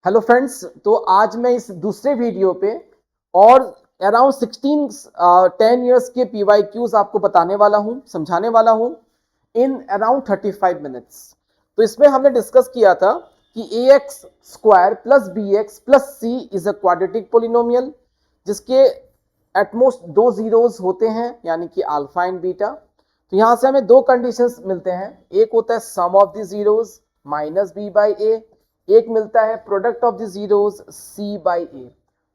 Hello friends, तो आज मैं इस दूसरे वीडियो पे और अराउंड 10 इयर्स के PYQs आपको बताने वाला हूं, समझाने वाला हूं इन अराउंड 35 मिनट्स। तो इसमें हमने डिस्कस किया था कि ax square plus bx plus c is a quadratic polynomial जिसके एटमोस्ट दो जीरोस होते हैं, यानी कि अल्फा एंड बीटा। तो यहां से हमें दो कंडीशंस मिलते हैं, एक होता है sum of the zeros minus b by a, एक मिलता है product of the zeros c by a.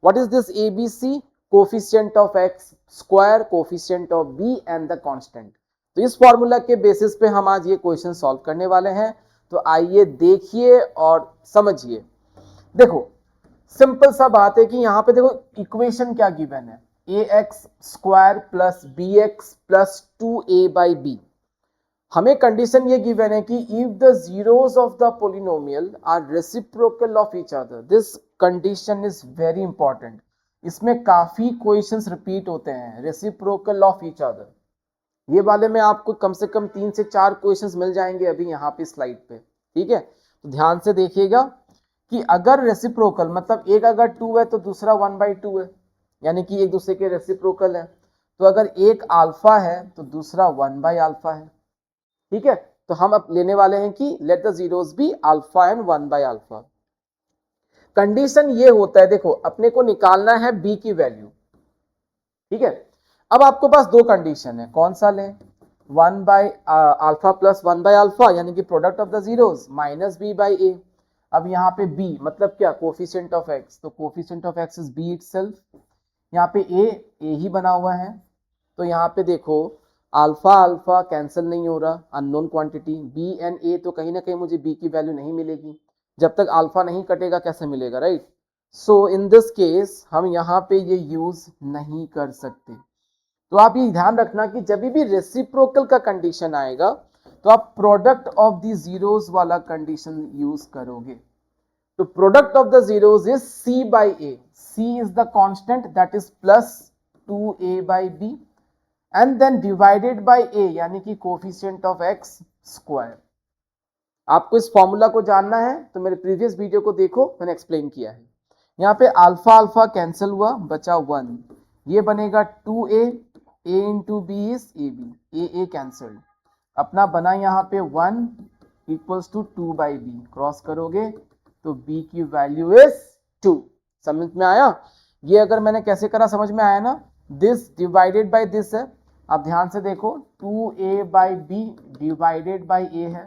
What is this ABC? Coefficient of x square, coefficient of b and the constant. तो इस फॉर्मूला के बेसिस पे हम आज ये क्वेश्चन सॉल्व करने वाले हैं। तो आइए देखिए और समझिए। देखो, सिंपल सा बात है कि यहां पे देखो इक्वेशन क्या गिवन है, ax square plus bx plus 2a by b। हमें कंडीशन ये गिवन है कि if the zeros of the polynomial are reciprocal of each other. This condition is very important. इसमें काफी क्वेश्चंस रिपीट होते हैं, रेसिप्रोकल ऑफ ईच अदर। ये वाले में आपको कम से कम 3 से 4 क्वेश्चंस मिल जाएंगे अभी यहाँ पे स्लाइड पे। ठीक है, तो ध्यान से देखिएगा कि अगर रेसिप्रोकल मतलब एक अगर 2 है तो दूसरा 1/2 है, यानी कि एक दूसरे के रेसिप्रोकल है। तो अगर एक अल्फा है तो दूसरा 1/अल्फा है। ठीक है, तो हम अब लेने वाले हैं कि let the zeros be alpha and 1/अल्फा। कंडीशन ये होता है, देखो अपने को निकालना है बी की वैल्यू। ठीक है, अब आपको पास दो कंडीशन है, कौन सा लें? 1/अल्फा प्लस 1/अल्फा, यानी कि product of the zeros minus b by a. अब यहाँ पे b मतलब क्या? कोफिशिएंट ऑफ x, तो coefficient of x is b itself. यहाँ पे a ही बना हुआ है, तो यहाँ पे देखो अल्फा अल्फा कैंसिल नहीं हो रहा, unknown quantity b and a, तो कहीं ना कहीं मुझे b की वैल्यू नहीं मिलेगी। जब तक अल्फा नहीं कटेगा कैसे मिलेगा, right? So in this case हम यहाँ पे ये यूज नहीं कर सकते। तो आप ये ध्यान रखना कि जब भी रेसिप्रोकल का कंडीशन आएगा तो आप प्रोडक्ट ऑफ द जीरोस वाला कंडीशन यूज करोगे। तो product of the zeros is c by A. c is the constant that is plus 2a by b and then divided by a, यानी कि coefficient of x square. आपको इस formula को जानना है तो मेरे प्रीवियस वीडियो को देखो, मैंने एक्सप्लेन किया है। यहाँ पे अल्फा अल्फा कैंसिल हुआ, बचा 1, ये बनेगा 2a, a into B is A B, A cancelled, अपना बना यहाँ पे 1 equals to 2 by B. Cross करोगे तो b की वैल्यू इज 2। समझ में आया? ये अगर मैंने कैसे करा समझ में आया ना? दिस डिवाइडेड बाई दिस है। अब ध्यान से देखो 2a by b divided by a है,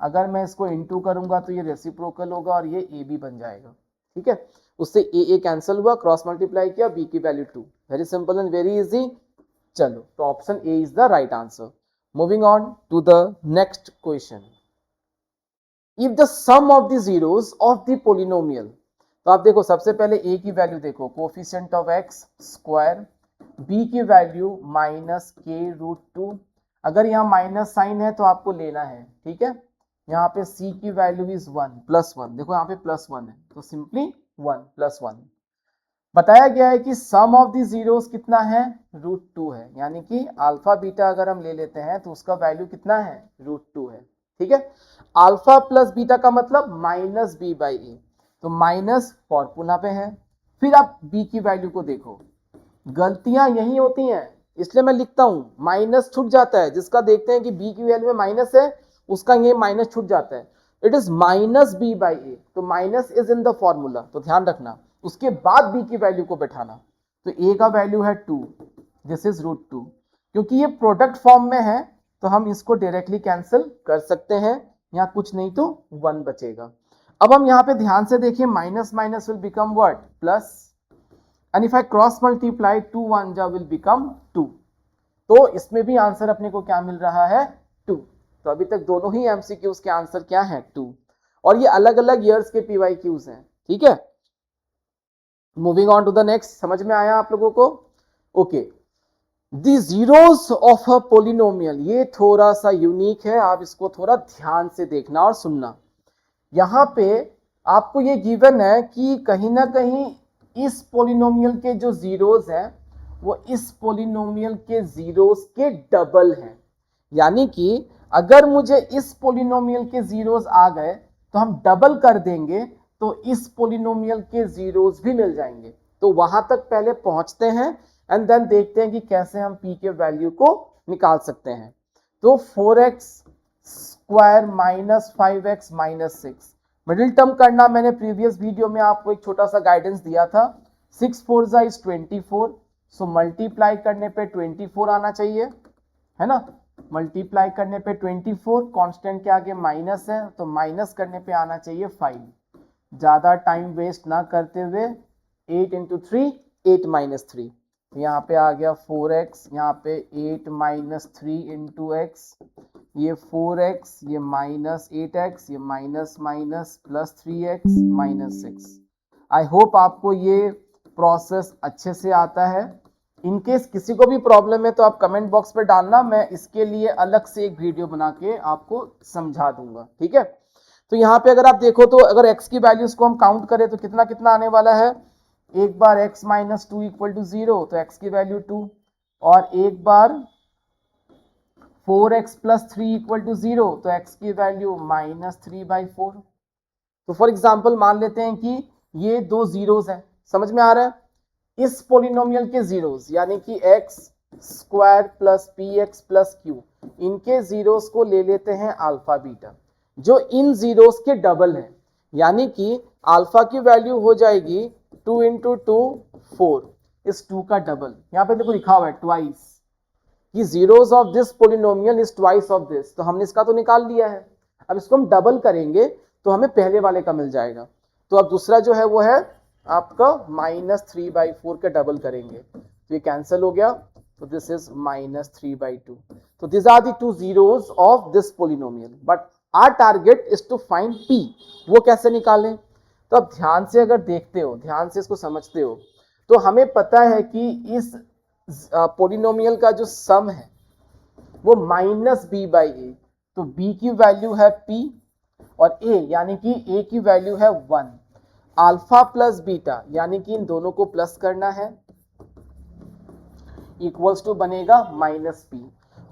अगर मैं इसको इनटू करूंगा तो ये रेसिप्रोकल होगा और ये ए बी बन जाएगा। ठीक है, उससे ए कैंसिल हुआ, क्रॉस मल्टीप्लाई किया, बी की value 2। Very simple and very easy. चलो, तो option A is the right answer. Moving on to the next question. If the sum of the zeros of the polynomial, तो आप देखो सबसे पहले ए की वैल्यू देखो, coefficient of x square, B की वैल्यू माइनस के रूट 2। अगर यहाँ माइनस साइन है तो आपको लेना है, ठीक है। यहाँ पे c की वैल्यू इज 1 प्लस 1, देखो यहाँ पे प्लस 1 है तो सिंपली 1 प्लस 1। बताया गया है कि सम ऑफ द जीरोस कितना है? रूट 2 है, यानी कि अल्फा बीटा अगर हम ले लेते हैं तो उसका वैल्यू कितना है? रूट 2 है। ठीक है, अल्फा प्लस बीटा का मतलब माइनस बी बाई ए, तो माइनस फॉर्मूला पे है। फिर आप b की वैल्यू को देखो, गलतियां यही होती हैं इसलिए मैं लिखता हूं, माइनस छूट जाता है। जिसका देखते हैं कि b की वैल्यू में माइनस है उसका ये माइनस छूट जाता है। It is minus B by a, तो minus is in the formula, तो ध्यान रखना। उसके बाद b की वैल्यू को बैठाना, तो a का वैल्यू है 2, दिस इज रूट 2। क्योंकि ये प्रोडक्ट फॉर्म में है तो हम इसको डायरेक्टली कैंसिल कर सकते हैं, यहाँ कुछ नहीं तो 1 बचेगा। अब हम यहाँ पे ध्यान से देखिए, minus minus will become what? Plus, and if I cross multiply 2 1 जा will become 2। तो इसमें भी आंसर अपने को क्या मिल रहा है? 2। तो अभी तक दोनों ही एमसीक्यूज के आंसर क्या है? 2। और ये अलग अलग ईयर्स के पीवाईक्यूज हैं। ठीक है, moving on to the next. समझ में आया आप लोगों को? Okay, the zeros of a polynomial, ये थोड़ा सा यूनिक है, आप इसको थोड़ा ध्यान से देखना और सुनना। यहां पे आपको ये गिवन है कि कहीं ना कहीं इस पोलिनोमियल के जो जीरोस हैं वो इस पोलिनोमियल के जीरोस के डबल हैं। यानी कि अगर मुझे इस पोलिनोमियल के जीरोस आ गए तो हम डबल कर देंगे तो इस पोलिनोमियल के जीरोस भी मिल जाएंगे। तो वहां तक पहले पहुंचते हैं एंड देन देखते हैं कि कैसे हम p के वैल्यू को निकाल सकते हैं। तो 4x square minus 5x minus 6 middle term करना मैंने प्रीवियस वीडियो में आपको एक छोटा सा गाइडेंस दिया था। 6 4 जा इज 24, सो मल्टीप्लाई करने पे 24 आना चाहिए, है ना। मल्टीप्लाई करने पे 24, कांस्टेंट के आगे माइनस है तो माइनस करने पे आना चाहिए 5। ज्यादा टाइम वेस्ट ना करते हुए 8 इंटू 3 8 माइनस 3, यहाँ पे आ गया 4x, यहाँ पे 8 माइनस 3 इंटू एक्स, ये 4x, ये माइनस 8x, ये minus minus plus 3x minus 6। I hope आपको ये प्रोसेस अच्छे से आता है। इनकेस किसी को भी प्रॉब्लम है तो आप कमेंट बॉक्स पे डालना, मैं इसके लिए अलग से एक वीडियो बना के आपको समझा दूंगा, ठीक है। तो यहाँ पे अगर आप देखो तो अगर x की वैल्यूज को हम काउंट करें तो कितना कितना आने वाला है। एक बार x माइनस 2 इक्वल टू 0 तो x की वैल्यू 2, और एक बार 4x प्लस 3 इक्वल टू 0 तो x की वैल्यू माइनस 3/4। तो फॉर एग्जाम्पल मान लेते हैं कि ये दो जीरोस हैं, समझ में आ रहा है। इस पोलिनोमियल के जीरोस यानी कि x square plus px plus q, इनके जीरोस को ले लेते हैं अल्फा बीटा, जो इन जीरोस के डबल है, यानी कि अल्फा की वैल्यू हो जाएगी 2 इंटू 2 4, इस 2 का डबल। यहाँ पे देखो लिखा हुआ है ट्वाइस, कि zeros of this polynomial is twice of this, तो हमने इसका तो निकाल लिया है। अब इसको हम डबल करेंगे तो हमें पहले वाले का मिल जाएगा। तो अब दूसरा जो है वो है आपका माइनस 3/4 के डबल करेंगे तो ये कैंसिल हो गया, तो दिस इज माइनस 3/2। तो this are the two zeros of this polynomial, but our target is to find p। वो कैसे निकालें, तो अब ध्यान से अगर देखते हो, ध्यान से इसको समझते हो, तो हमें पता है कि इस पोलिनोमियल का जो सम है वो माइनस b/a, तो b की वैल्यू है p और a यानी कि a की वैल्यू है 1। अल्फा प्लस बीटा यानी कि इन दोनों को प्लस करना है, इक्वल्स टू बनेगा minus p,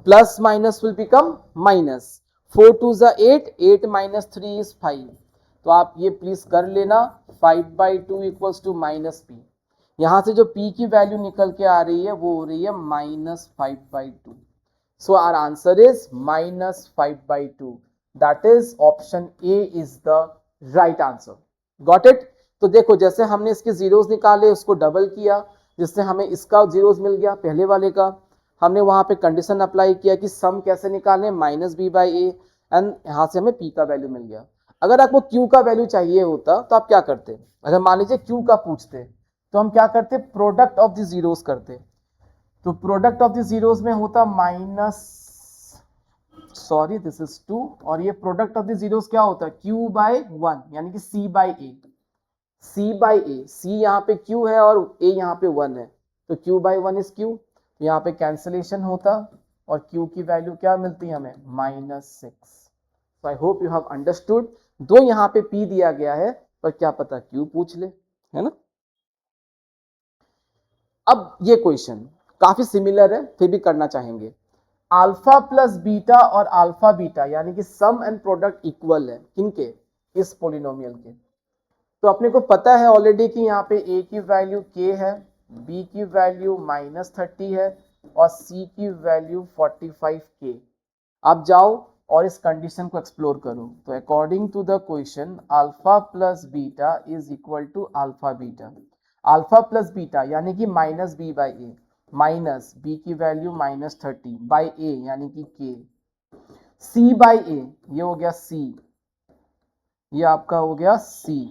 plus minus will become minus. 4 2 जा 8, 8 माइनस 3 इज 5, तो आप ये प्लीज कर लेना, 5/2 इक्वल्स टू माइनस p। यहां से जो p की वैल्यू निकल के आ रही है वो हो रही है minus 5/2। So our answer is minus 5/2, that is option A is the right answer. Got it. तो देखो जैसे हमने इसके जीरोस निकाले, उसको डबल किया, जिससे हमें इसका जीरोस मिल गया पहले वाले का। हमने वहां पे कंडीशन अप्लाई किया कि सम कैसे निकालें, माइनस b/a, एंड यहां से हमें p का वैल्यू मिल गया। अगर आपको q का वैल्यू चाहिए होता तो आप क्या करते, अगर मान लीजिए q का पूछते तो हम क्या करते, प्रोडक्ट ऑफ द जीरोस करते। तो प्रोडक्ट ऑफ द जीरोस में होता माइनस, सॉरी दिस इज 2, और ये प्रोडक्ट ऑफ द जीरोस क्या होता है, q/1 यानी कि c/a, c/a, c यहाँ पे q है और a यहाँ पे 1 है, तो q/1 इज q, तो यहाँ पे कैंसिलेशन होता और q की वैल्यू क्या मिलती है हमें, -6। So I hope you have understood. दो यहाँ पे p दिया गया है पर क्या पता q पूछ ले, है ना। अब ये क्वेश्चन काफी सिमिलर है फिर भी करना चाहेंगे। अल्फा प्लस बीटा और अल्फा बीटा यानी कि सम एंड प्रोडक्ट इक्वल है किनके, इस पोलिनोमियल के। तो अपने को पता है ऑलरेडी कि यहाँ पे a की वैल्यू k है, b की वैल्यू -30 है और c की वैल्यू 45k। अब जाओ और इस कंडीशन को एक्सप्लोर करो। तो according to the question alpha plus beta is equal to alpha beta. Alpha plus beta यानी कि माइनस b/a, माइनस b की वैल्यू -30 बाई a यानी कि k, c/a ये हो गया c, ये आपका हो गया c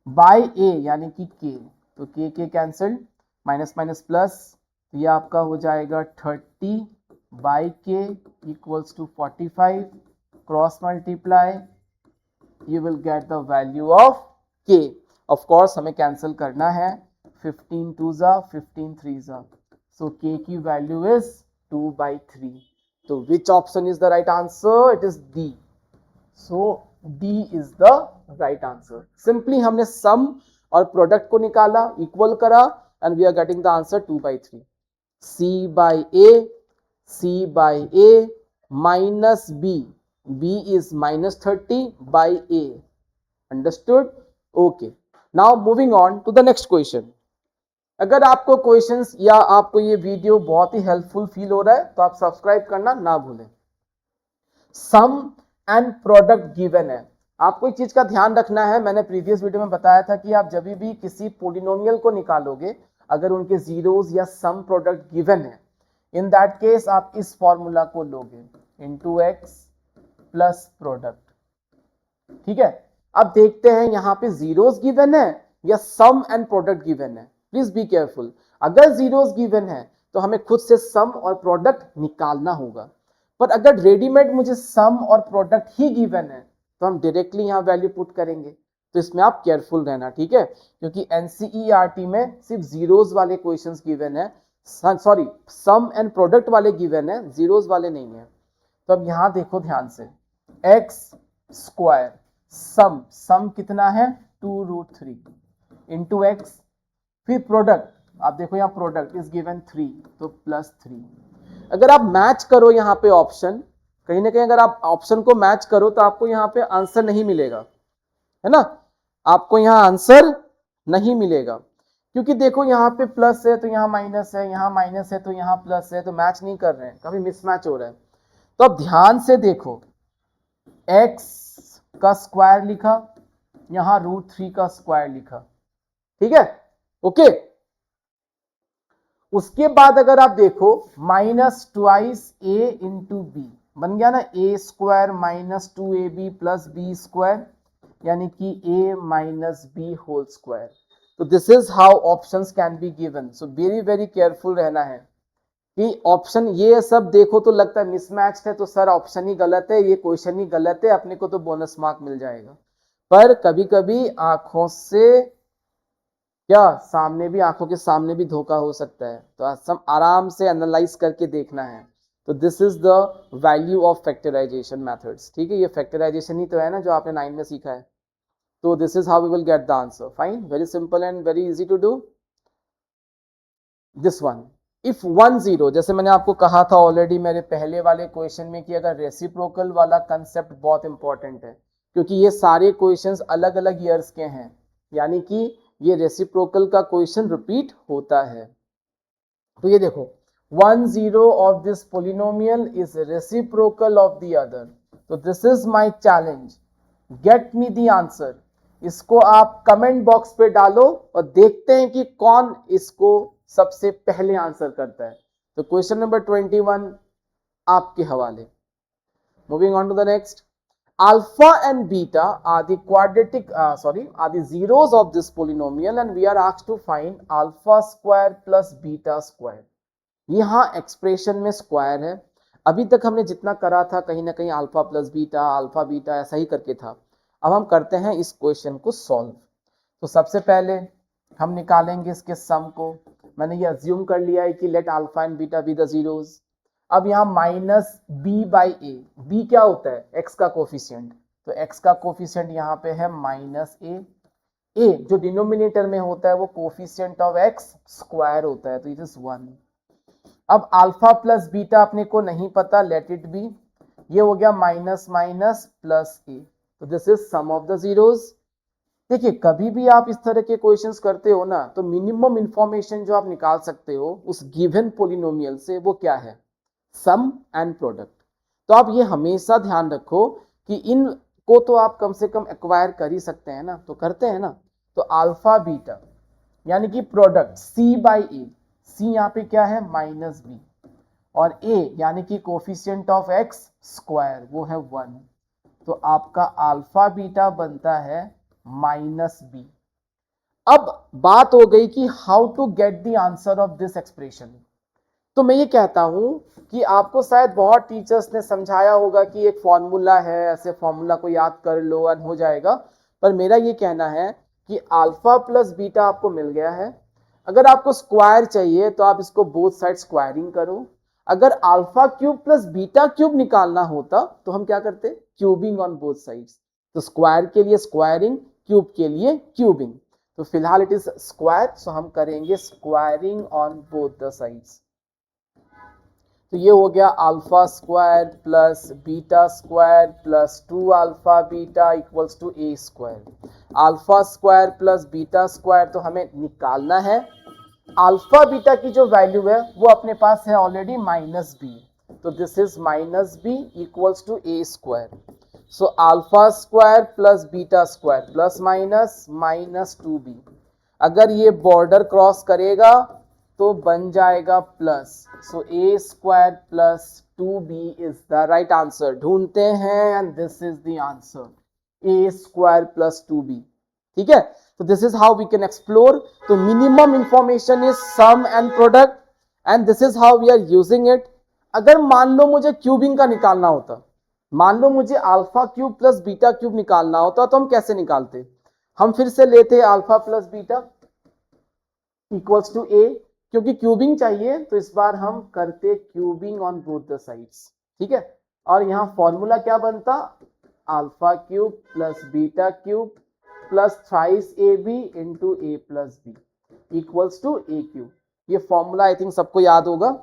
बाय a यानी कि k, तो k cancelled, minus minus plus, तो ये आपका हो जाएगा 30 by k equals to 45, cross multiply, you will get the value of k। Of course हमें कैंसिल करना है, 15 2 जा 15 3 जा, सो k की वैल्यू इज 2/3। तो which option is the right answer, it is D। So D is the right answer. Simply हमने sum और product को निकाला, इक्वल करा, and we are getting the answer 2/3। C/A minus B, B is -30 by A, understood? Okay, now moving on to the next question. अगर आपको questions या आपको ये वीडियो बहुत ही हेल्पफुल फील हो रहा है तो आप सब्सक्राइब करना ना भूलें। सम एंड प्रोडक्ट गिवन है, आपको एक चीज का ध्यान रखना है, मैंने प्रीवियस वीडियो में बताया था कि आप जब भी किसी पोलिनोमियल को निकालोगे, अगर उनके जीरोस या सम प्रोडक्ट गिवन है, इन दैट केस आप इस फॉर्मूला को लोगे इनटू एक्स प्लस प्रोडक्ट। ठीक है, अब देखते हैं यहां पे जीरोस गिवन है या सम एंड प्रोडक्ट गिवन है। प्लीज बी केयरफुल, अगर जीरोस गिवन है तो हमें खुद से सम और प्रोडक्ट निकालना होगा, पर अगर रेडीमेड मुझे सम और प्रोडक्ट ही गिवन है तो हम डायरेक्टली यहां वैल्यू पुट करेंगे। तो इसमें आप केयरफुल रहना, ठीक है, क्योंकि एनसीईआरटी में सिर्फ जीरोस वाले क्वेश्चंस गिवन है, सॉरी सम एंड प्रोडक्ट वाले गिवन है, जीरोस वाले नहीं है। तो अब यहां देखो ध्यान से, एक्स स्क्वायर सम कितना है 2√3 इंटू एक्स, फिर प्रोडक्ट, आप देखो यहाँ प्रोडक्ट इज गिवन 3 तो +3। अगर आप मैच करो यहाँ पे ऑप्शन, कहीं ना कहीं अगर आप ऑप्शन को मैच करो तो आपको यहाँ पे आंसर नहीं मिलेगा, है ना, आपको यहाँ आंसर नहीं मिलेगा, क्योंकि देखो यहाँ पे प्लस है तो यहाँ माइनस है, यहाँ माइनस है तो यहाँ प्लस है, तो मैच नहीं कर रहे हैं, कभी मिसमैच हो रहा है। तो अब ध्यान से देखो, x का स्क्वायर लिखा, यहां √3 का स्क्वायर लिखा, ठीक है, ओके। उसके बाद अगर आप देखो -2a इंटू बी बन गया ना, a square -2ab plus b square, यानी कि a minus b whole square. तो this is how options can be given. So very very careful रहना है कि ऑप्शन ये सब देखो तो लगता है मिसमैच है, तो सर ऑप्शन ही गलत है, ये क्वेश्चन ही गलत है, अपने को तो बोनस मार्क मिल जाएगा। पर कभी कभी आंखों से क्या सामने भी, आंखों के सामने भी धोखा हो सकता है, तो आराम से एनालाइज करके देखना है। तो this is the value of factorization methods, ठीक है, ये फैक्टराइजेशन ही तो है ना जो आपने 9 में सीखा है। तो this is how we will get the answer. Fine, very simple and very easy to do this one. If 1 0, जैसे मैंने आपको कहा था ऑलरेडी मेरे पहले वाले क्वेश्चन में कि अगर रेसिप्रोकल वाला कंसेप्ट बहुत इंपॉर्टेंट है, क्योंकि ये सारे क्वेश्चंस अलग अलग ईयर्स के हैं, यानी कि ये रेसिप्रोकल का क्वेश्चन रिपीट होता है। तो ये देखो 1 0 of this polynomial is reciprocal of the other, तो this is my challenge, get me the answer. इसको आप कमेंट बॉक्स पे डालो और देखते हैं कि कौन इसको सबसे पहले आंसर करता है। तो क्वेश्चन नंबर 21 आपके हवाले। Moving on to the next, alpha and beta are the quadratic are the zeros of this polynomial and we are asked to find alpha square plus beta square। यहाँ expression में square है, अभी तक हमने जितना करा था कहीं ना कहीं alpha plus beta, alpha beta ऐसा ही करके था। अब हम करते हैं इस क्वेश्चन को सॉल्व। तो सबसे पहले हम निकालेंगे इसके सम को, मैंने ये अज्यूम कर लिया है कि let alpha and beta be the zeros. अब यहाँ minus B by A, B क्या होता है एक्स का कोफिशिएंट, तो एक्स का कोफिशिएंट यहाँ पे है -a, ए जो डिनोमिनेटर में होता है वो कोफिशिएंट ऑफ एक्स स्क्वायर होता है, तो इट इज 1। अब अल्फा प्लस बीटा अपने को नहीं पता, लेट इट बी, ये हो गया माइनस माइनस प्लस ए, तो this is sum of the zeros. देखिए कभी भी आप इस तरह के क्वेश्चंस करते हो ना, तो मिनिमम इंफॉर्मेशन जो आप निकाल सकते हो उस गिवन पोलिनोमियल से वो क्या है, सम एंड प्रोडक्ट। तो आप ये हमेशा ध्यान रखो कि इन को तो आप कम से कम एक्वायर कर ही सकते हैं ना, तो करते हैं ना। तो अल्फा बीटा यानी कि प्रोडक्ट सी बाई ए, सी यहाँ पे क्या है -b, और a यानी कि कोफिशिएंट ऑफ एक्स स्क्वायर वो है 1, तो आपका अल्फा बीटा बनता है -b। अब बात हो गई कि how to get the answer of this expression. तो मैं ये कहता हूं कि आपको शायद बहुत टीचर्स ने समझाया होगा कि एक फॉर्मूला है, ऐसे फॉर्मूला को याद कर लो और हो जाएगा, पर मेरा ये कहना है कि अल्फा प्लस बीटा आपको मिल गया है, अगर आपको स्क्वायर चाहिए तो आप इसको बोथ साइड स्क्वायरिंग करो। अगर alpha cube plus beta cube निकालना होता तो हम क्या करते, क्यूबिंग ऑन बोथ साइड्स। तो स्क्वायर के लिए स्क्वायरिंग, क्यूब के लिए क्यूबिंग, तो फिलहाल इट इज स्क्वायर, सो हम करेंगे squaring on both the sides. तो ये हो गया alpha square plus beta square plus 2 alpha beta equals to A square. Alpha square plus beta square तो हमें निकालना है। अल्फा बीटा की जो वैल्यू है वो अपने पास है ऑलरेडी माइनस बी, तो this is minus b equals to A square. So alpha square plus beta square plus minus minus 2b। अगर ये बॉर्डर क्रॉस करेगा तो बन जाएगा plus. So a square plus 2b is the right answer. ढूंढते हैं and this is the answer, a square plus 2b। ठीक है, तो this is how we can explore. तो minimum information is sum and product and this is how we are using it. अगर मान लो मुझे cubing का निकालना होता, मान लो मुझे alpha cube plus beta cube निकालना होता, तो हम कैसे निकालते? हम फिर से लेते alpha plus beta equals to a, क्योंकि क्यूबिंग चाहिए तो इस बार हम करते cubing on both the sides. ठीक है, और यहां फॉर्मूला क्या बनता? Alpha cube plus beta cube plus thrice a b into a plus b equals to a cube. ये फॉर्मूला आई थिंक सबको याद होगा।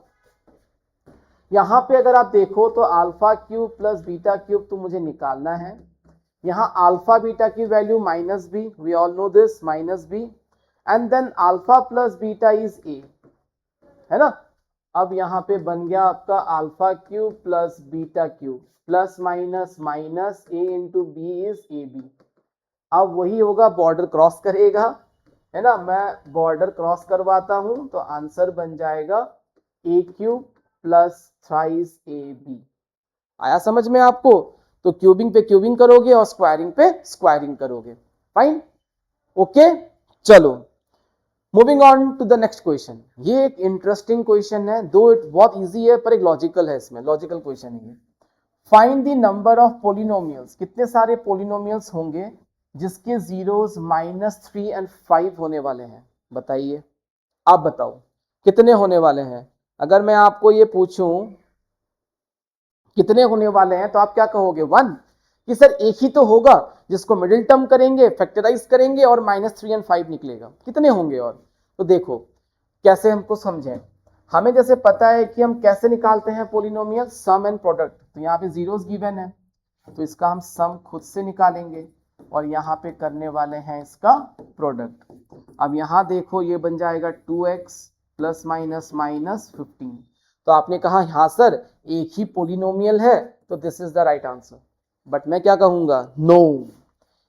यहां पे अगर आप देखो तो alpha cube plus beta cube तो मुझे निकालना है। यहां अल्फा बीटा की value minus B, we all know this, minus B, and then alpha plus beta is A, है ना। अब यहां पे बन गया आपका alpha cube plus beta cube plus minus minus A into B is A B. अब वही होगा, बॉर्डर क्रॉस करेगा, है ना। मैं बॉर्डर क्रॉस करवाता हूं तो आंसर बन जाएगा a cube plus thrice a b. आया समझ में आपको? तो क्यूबिंग पे क्यूबिंग करोगे और स्क्वायरिंग पे स्क्वायरिंग करोगे। फाइन, ओके, चलो moving on to the next question. ये एक इंटरेस्टिंग क्वेश्चन है, दो इट बहुत इजी है पर एक लॉजिकल है, इसमें लॉजिकल क्वेश्चन है। Find the number of polynomials. कितने सारे पोलिनोमियल्स होंगे जिसके जीरोस -3 एंड 5 होने वाले हैं? बताइए, आप बताओ कितने होने वाले हैं। अगर मैं आपको ये पूछूं कितने होने वाले हैं तो आप क्या कहोगे? 1, कि सर एक ही तो होगा जिसको मिडिल टर्म करेंगे, फैक्टराइज करेंगे और -3 एंड 5 निकलेगा। कितने होंगे? और तो देखो कैसे हमको समझें। हमें जैसे पता है कि हम कैसे निकालते हैं पोलिनोमियल, सम एंड प्रोडक्ट। तो यहाँ पे जीरोस गिवन है तो इसका हम सम खुद से निकालेंगे और यहाँ पे करने वाले हैं इसका प्रोडक्ट। अब यहाँ देखो ये बन जाएगा 2x प्लस माइनस माइनस 15। तो आपने कहा हाँ सर एक ही पोलिनोमियल है तो this is the right answer. But मैं क्या कहूंगा? नो,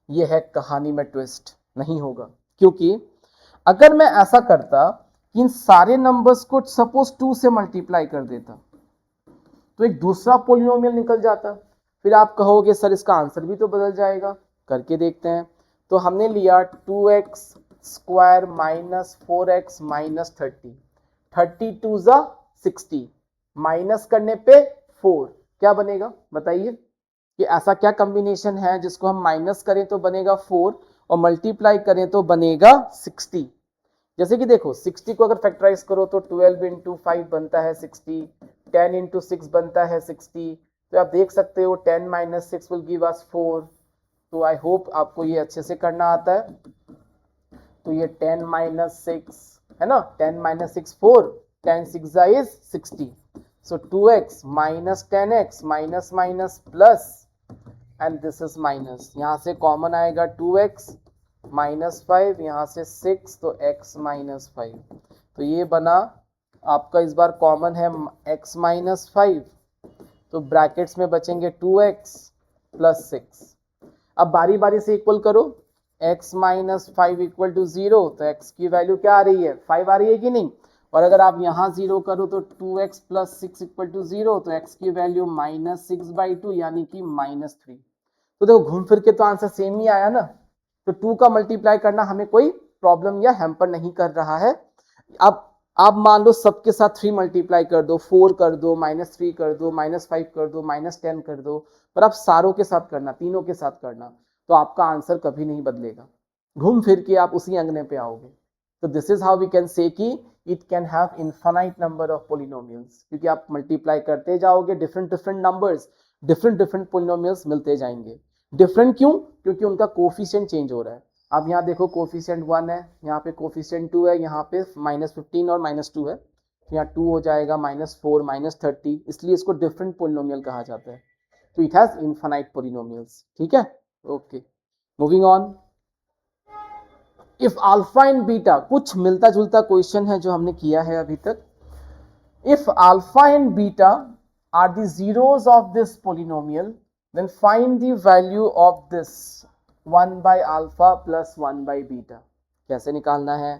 ये है कहानी में ट्विस्ट, नहीं होगा। क्योंकि अगर मैं ऐसा करता कि इन सारे नंबर्स को सपोज 2 से मल्टीप्लाई कर देता तो एक दूसरा पोलिनोमियल निकल जाता। फिर आप कहोगे सर इसका आंसर भी तो बदल जाएगा। करके देखते हैं। तो हमने लिया 2x square minus 4x minus 30, 32 ज़ा 60, माइनस करने पे 4, क्या बनेगा? बताइए कि ऐसा क्या कॉम्बिनेशन है जिसको हम माइनस करें तो बनेगा 4 और मल्टीप्लाई करें तो बनेगा 60। जैसे कि देखो 60 को अगर फैक्टराइज करो तो 12 इंटू 5 बनता है 60, 10 इंटू 6 बनता है 60। तो आप देख सकते हो 10 माइनस 6 विल गिव अस 4। तो आई होप आपको ये अच्छे से करना आता है। तो ये 10 माइनस 6 है ना, 10 minus 6 4, 10 6 is 60। So 2x minus 10x minus minus plus and this is minus, यहाँ से कॉमन आएगा 2x माइनस 5, यहाँ से 6 तो x माइनस 5। तो ये बना आपका, इस बार कॉमन है x माइनस 5, तो ब्रैकेट्स में बचेंगे 2x प्लस 6। अब बारी बारी से इक्वल करो, x माइनस 5 इक्वल टू 0, तो x की वैल्यू क्या आ रही है? 5 आ रही है कि नहीं? और अगर आप यहाँ 0 करो तो 2x प्लस 6 इक्वल टू 0, तो x की वैल्यू -6/2 यानी कि -3। तो देखो घूम फिर के तो आंसर सेम ही आया ना। तो 2 का मल्टीप्लाई करना हमें कोई प्रॉब्लम या हैम्पर नहीं कर रहा है। अब आप मान लो सबके साथ 3 मल्टीप्लाई कर दो, 4 कर दो, -3 कर दो, -5 कर दो, -10 कर दो, पर आप सारों के साथ करना, तीनों के साथ करना, तो आपका आंसर कभी नहीं बदलेगा। घूम फिर के आप उसी अंगने पे आओगे। तो this is how we can say कि it can have infinite number of polynomials, क्योंकि आप मल्टीप्लाई करते जाओगे different different numbers, different different polynomials मिलते जाएंगे। डिफरेंट क्यों? क्योंकि उनका कोफिशिएंट चेंज हो रहा है। अब यहाँ देखो कोफिशिएंट 1 है, यहाँ पे कोफिशिएंट 2 है, यहाँ पे -15 और -2 है। तो यहाँ 2 हो जाएगा, -4 -30, इसलिए इसको डिफरेंट पोलिनोमियल कहा जाता है। तो इट हैज इनफाइनाइट पोलिनोमियल्स। ठीक है, okay, moving on. If alpha and beta, कुछ मिलता जुलता क्वेश्चन है जो हमने किया है अभी तक। If alpha and beta are the zeros of this polynomial, then find the value of this 1 by alpha plus 1 by beta। कैसे निकालना है?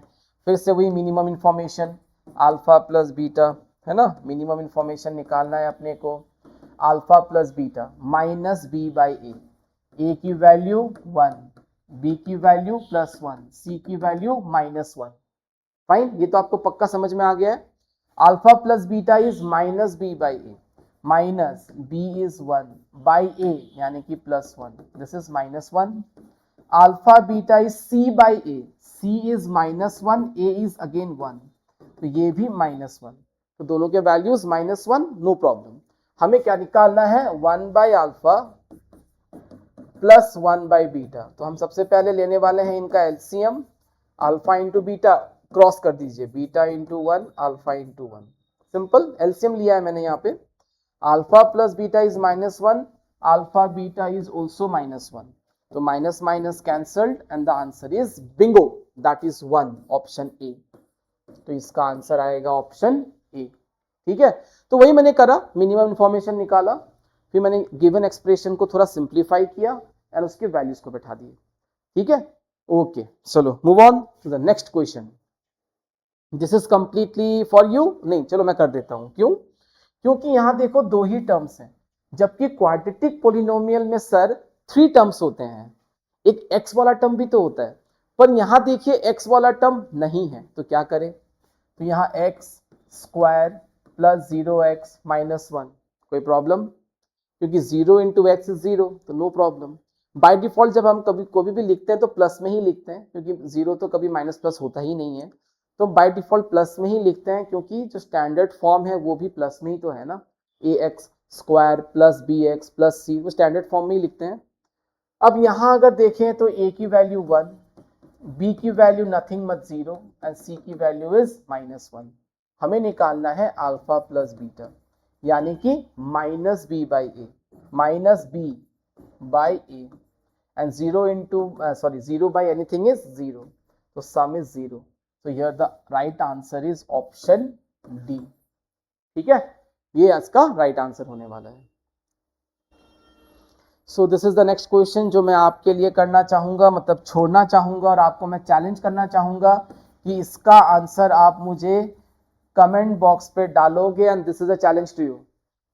फिर से वही minimum information, alpha plus beta, है ना, मिनिमम इंफॉर्मेशन निकालना है अपने को। Alpha plus beta minus B by A की वैल्यू 1, बी की वैल्यू +1, सी की वैल्यू -1। फाइन, ये तो आपको पक्का समझ में आ गया है। Alpha plus beta is minus B by A, minus b is 1 by a यानी कि +1, this is -1। Alpha beta is c by a, c is -1, a is again 1, तो ये भी -1, तो दोनों के वैल्यूज -1, नो प्रॉब्लम। हमें क्या निकालना है? 1 by alpha plus 1 by beta. तो हम सबसे पहले लेने वाले हैं इनका LCM, alpha into beta, cross कर दीजिए, beta into 1, alpha into 1, simple LCM लिया है मैंने यहाँ पे। Alpha plus beta is -1, alpha beta is also -1, तो minus minus cancelled and the answer is Bingo, that is 1, option A. तो इसका आंसर आएगा ऑप्शन ए। ठीक है, तो वही मैंने करा, मिनिमम इंफॉर्मेशन निकाला, फिर मैंने गिवन एक्सप्रेशन को थोड़ा सिंप्लीफाई किया एंड उसके वैल्यूज को बैठा दिए। ठीक है, ओके, चलो move on to the next question. This is completely for you, नहीं चलो मैं कर देता हूं। क्यों? क्योंकि यहां देखो दो ही टर्म्स हैं, जबकि क्वाड्रेटिक पोलिनोमियल में सर 3 टर्म्स होते हैं, एक x वाला टर्म भी तो होता है, पर यहां देखिए x वाला टर्म नहीं है, तो क्या करें? तो यहां x square plus 0x minus 1, कोई प्रॉब्लम? क्योंकि 0 इंटू एक्स इज 0, तो नो प्रॉब्लम। बाय डिफॉल्ट जब हम कभी भी लिखते हैं तो प्लस में ही लिखते हैं, क्योंकि 0 तो कभी माइनस प्लस होता ही नहीं है, तो बाय डिफॉल्ट प्लस में ही लिखते हैं, क्योंकि जो स्टैंडर्ड फॉर्म है वो भी प्लस में ही तो है ना, ax square plus bx plus c, वो स्टैंडर्ड फॉर्म में ही लिखते हैं। अब यहां अगर देखें तो a की वैल्यू 1, b की वैल्यू नथिंग मत 0 एंड c की वैल्यू इज -1। हमें निकालना है अल्फा प्लस बीटा, यानी कि minus B by A, minus B by A and 0 into 0 by anything is 0, तो सम इज 0, तो here the right answer is option D. ठीक है, ये इसका राइट आंसर होने वाला है। So this is the next question जो मैं आपके लिए करना चाहूंगा, मतलब छोड़ना चाहूंगा, और आपको मैं चैलेंज करना चाहूंगा कि इसका आंसर आप मुझे कमेंट बॉक्स पे डालोगे, and this is a challenge to you,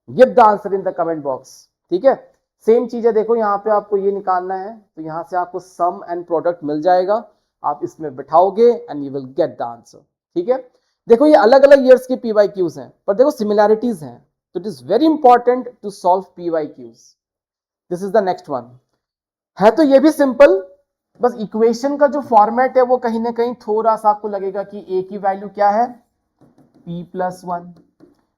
give the answer in the comment box. ठीक है, सेम चीज है, देखो यहाँ पे आपको ये निकालना है, तो यहाँ से आपको सम एंड प्रोडक्ट मिल जाएगा, आप इसमें बिठाओगे and you will get the answer. ठीक है, देखो ये अलग अलग ईयर्स के पीवाईक्यूज हैं, पर देखो सिमिलैरिटीज हैं, तो it is very important to solve PYQs. This is the next one, है तो ये भी सिंपल, बस इक्वेशन का जो फॉर्मेट है वो कहीं ना कहीं थोड़ा सा आपको लगेगा कि ए की वैल्यू क्या है, p+1,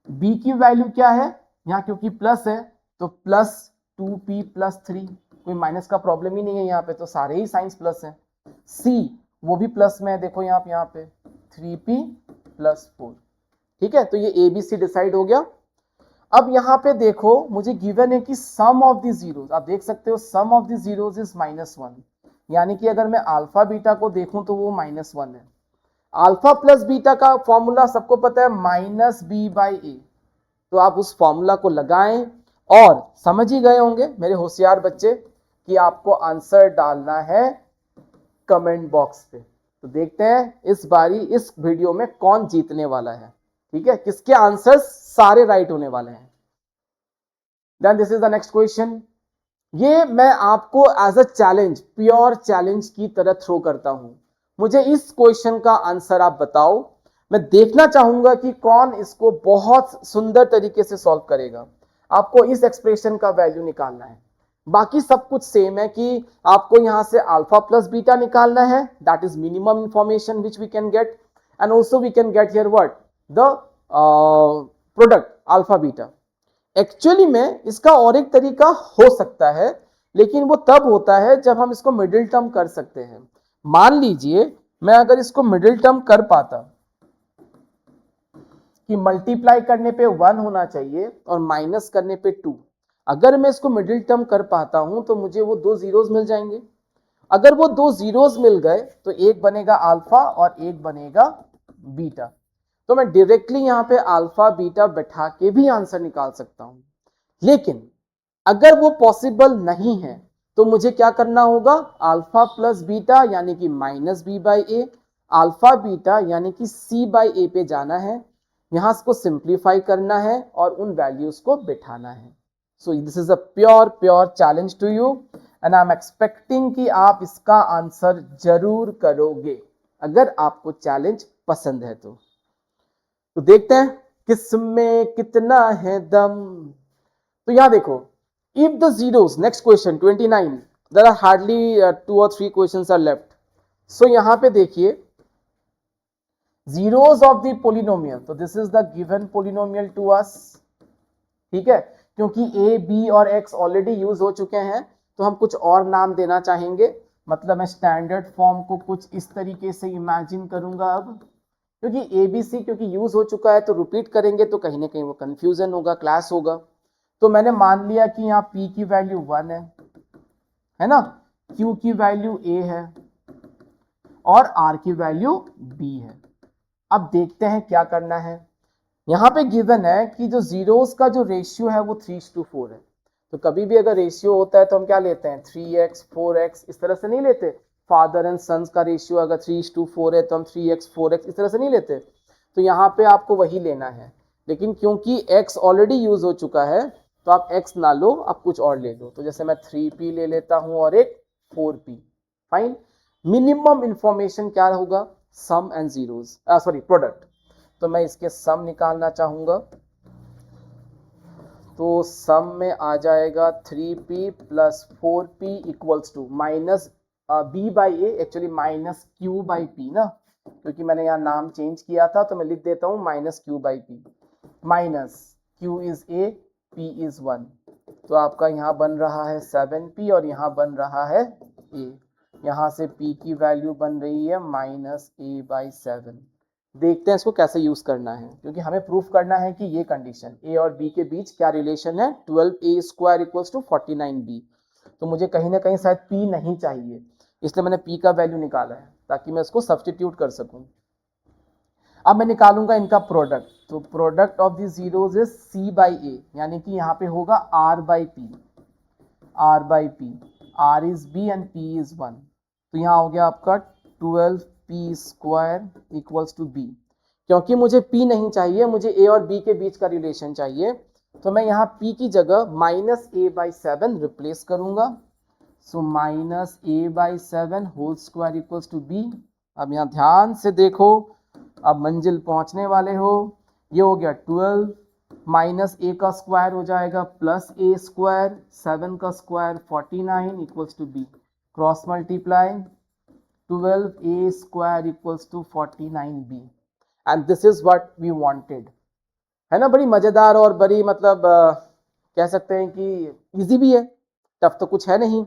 बी की वैल्यू क्या है, यहाँ क्योंकि प्लस है तो +2p+3, कोई माइनस का प्रॉब्लम ही नहीं है यहाँ पे, तो सारे ही साइंस प्लस हैं। सी वो भी प्लस में है, देखो यहाँ पे 3p+4। ठीक है, तो ये ए बी सी डिसाइड हो गया। अब यहाँ पे देखो मुझे गिवन है कि सम ऑफ द जीरोस, आप देख सकते हो सम ऑफ द जीरोस इज -1, यानी कि अगर मैं अल्फा बीटा को देखूं तो वो -1 है। अल्फा प्लस बीटा का फॉर्मूला सबको पता है -b/a, तो आप उस फॉर्मूला को लगाएं, और समझ ही गए होंगे मेरे होशियार बच्चे कि आपको आंसर डालना है कमेंट बॉक्स पे। तो देखते हैं इस बारी इस वीडियो में कौन जीतने वाला है। ठीक है, किसके आंसर्स सारे राइट होने वाले हैं। Then this is the next question, ये मैं आपको as a challenge, pure challenge की तरह थ्रो करता हूं। मुझे इस क्वेश्चन का आंसर आप बताओ, मैं देखना चाहूंगा कि कौन इसको बहुत सुंदर तरीके से सॉल्व करेगा। आपको इस एक्सप्रेशन का वैल्यू निकालना है, बाकी सब कुछ सेम है कि आपको यहां से अल्फा प्लस बीटा निकालना है, that is minimum information which we can get, and also we can get here what the product alpha beta. Actually में इसका और एक तरीका हो सकता है, लेकिन वो तब होता है जब हम इसको मिडिल टर्म कर सकते हैं। मान लीजिए मैं अगर इसको मिडिल टर्म कर पाता कि मल्टीप्लाई करने पे 1 होना चाहिए और माइनस करने पे 2। अगर मैं इसको मिडिल टर्म कर पाता हूं तो मुझे वो 2 जीरोस मिल जाएंगे। अगर वो 2 जीरोस मिल गए तो एक बनेगा अल्फा और एक बनेगा बीटा। तो मैं डायरेक्टली यहां पे अल्फा बीटा बैठा के भी आंसर निकाल सकता हूं। लेकिन अगर वो पॉसिबल नहीं है तो मुझे क्या करना होगा, अल्फा प्लस बीटा यानी कि minus B by A, alpha beta यानी कि सी बाई ए पे जाना है, यहां इसको सिंप्लीफाई करना है और उन वैल्यूज को बिठाना है। So this is a pure challenge to you and I am expecting कि आप इसका आंसर जरूर करोगे अगर आपको चैलेंज पसंद है तो देखते हैं किस में कितना है दम। तो यहां देखो, if the zeros, next question 29, there are hardly 2 or 3 questions are left. So यहां पे देखिए zeros of the polynomial, तो this is the given polynomial to us, ठीक है, क्योंकि a b और x ऑलरेडी यूज हो चुके हैं तो हम कुछ और नाम देना चाहेंगे। मतलब मैं स्टैंडर्ड फॉर्म को कुछ इस तरीके से इमेजिन करूंगा अब, क्योंकि ए बी सी क्योंकि यूज हो चुका है तो रिपीट करेंगे तो कहीं ना कहीं वो कंफ्यूजन होगा, क्लास होगा। तो मैंने मान लिया कि यहाँ p की वैल्यू 1 है ना, q की वैल्यू a है और r की वैल्यू b है। अब देखते हैं क्या करना है। यहाँ पे गिवन है कि जो जीरोस का जो रेशियो है वो 3:4 है। तो कभी भी अगर रेशियो होता है तो हम क्या लेते हैं, 3x 4x, इस तरह से नहीं लेते। फादर एंड सन्स का रेशियो अगर 3:4 है तो हम 3x 4x इस तरह से नहीं लेते। तो यहाँ पे आपको वही लेना है, लेकिन क्योंकि x ऑलरेडी यूज हो चुका है तो आप x ना लो, आप कुछ और ले लो। तो जैसे मैं 3p ले लेता हूं और एक 4p। फाइन। मिनिमम इंफॉर्मेशन क्या होगा, सम एंड जीरोस, सॉरी प्रोडक्ट। तो मैं इसके सम निकालना चाहूंगा, तो सम में आ जाएगा 3p plus 4p equals to minus b by a, actually minus q by p ना, क्योंकि मैंने यहाँ नाम चेंज किया था तो मैं लिख देता हूँ minus q by p। Minus q is a, p is 1, तो आपका यहाँ बन रहा है 7p और यहाँ बन रहा है a। यहाँ से p की वैल्यू बन रही है माइनस a बाई 7। देखते हैं इसको कैसे यूज करना है, क्योंकि हमें प्रूफ करना है कि ये कंडीशन a और b के बीच क्या रिलेशन है, 12a square equals to 49b। तो मुझे कहीं ना कहीं शायद p नहीं चाहिए, इसलिए मैंने p का वैल्यू निकाला है ताकि मैं इसको सब्स्टिट्यूट कर सकूं। अब मैं निकालूंगा इनका प्रोडक्ट, तो product of the zeros is c by a, यानी कि यहाँ पे होगा r by p, r by p, r is b and p is 1। तो यहाँ हो गया आपका 12p square equals to b। क्योंकि मुझे p नहीं चाहिए, मुझे a और b के बीच का रिलेशन चाहिए, तो मैं यहाँ p की जगह माइनस a बाई 7 रिप्लेस करूंगा। So minus a by 7 whole square equals to b। अब यहाँ ध्यान से देखो, अब मंजिल पहुंचने वाले हो। ये हो गया 12 माइनस a का स्क्वायर हो जाएगा प्लस a स्क्वायर, 7 का square 49 equals to b। Cross multiply, 12a square equals to 49b and this is what we wanted. है ना, बड़ी मजेदार और बड़ी मतलब कह सकते हैं कि इजी भी है, टफ तो कुछ है नहीं।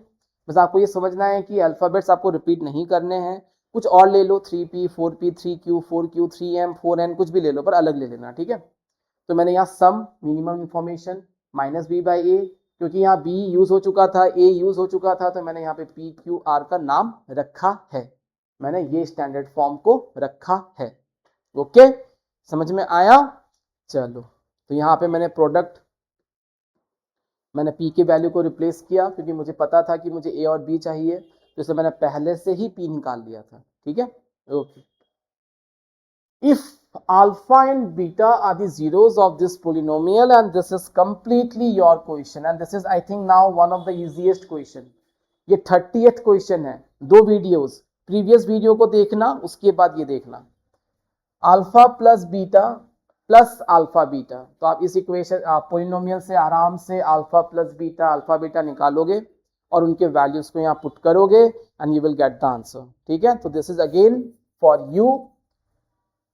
बस आपको ये समझना है कि अल्फाबेट्स आपको रिपीट नहीं करने हैं, कुछ और ले लो, 3p 4p 3q 4q 3m 4n कुछ भी ले लो, पर अलग ले लेना, ठीक है। तो मैंने यहाँ sum, minimum information, minus b by a, क्योंकि यहाँ b यूज हो चुका था, a यूज हो चुका था, तो मैंने यहाँ पे p q r का नाम रखा है, मैंने ये स्टैंडर्ड फॉर्म को रखा है। ओके, समझ में आया। चलो, तो यहाँ पे मैंने प्रोडक्ट, मैंने p की वैल्यू को रिप्लेस किया क्योंकि मुझे पता था कि मुझे a और b चाहिए, तो इसलिए मैंने पहले से ही p निकाल दिया था, ठीक है। Okay, if alpha and beta are the zeros of this polynomial, and this is completely your question, and this is I think now one of the easiest question। ये 30th क्वेश्चन है। 2 videos, previous video को देखना, उसके बाद ये देखना। Alpha plus beta plus alpha beta, तो आप इस इक्वेशन पोलिनोमियल से आराम से alpha plus beta alpha beta निकालोगे और उनके वैल्यूज को यहाँ पुट करोगे and you will get the answer, ठीक है। तो this is again for you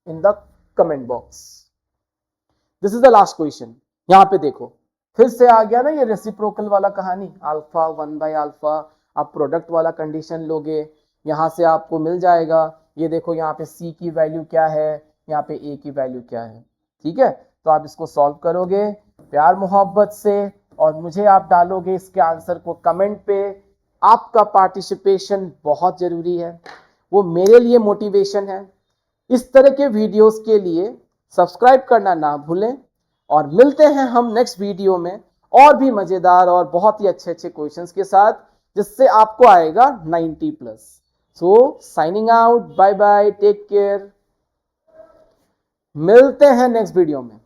in the comment box. This is the last question. यहाँ पे देखो, फिर से आ गया ना ये रेसिप्रोकल वाला कहानी, अल्फा 1 बाई अल्फा। आप प्रोडक्ट वाला कंडीशन लोगे, यहाँ से आपको मिल जाएगा, ये देखो यहाँ पे c की वैल्यू क्या है, यहाँ पे a की वैल्यू क्या है। ठीक है, तो आप इसको सॉल्व करोगे प्यार मोहब्बत से और मुझे आप डालोगे इसके आंसर को कमेंट पे। आपका पार्टिसिपेशन बहुत जरूरी है, वो मेरे लिए मोटिवेशन है। इस तरह के वीडियोस के लिए सब्सक्राइब करना ना भूलें और मिलते हैं हम नेक्स्ट वीडियो में और भी मजेदार और बहुत ही अच्छे अच्छे क्वेश्चंस के साथ, जिससे आपको आएगा 90+। So signing out, bye bye, take care, मिलते हैं नेक्स्ट वीडियो में।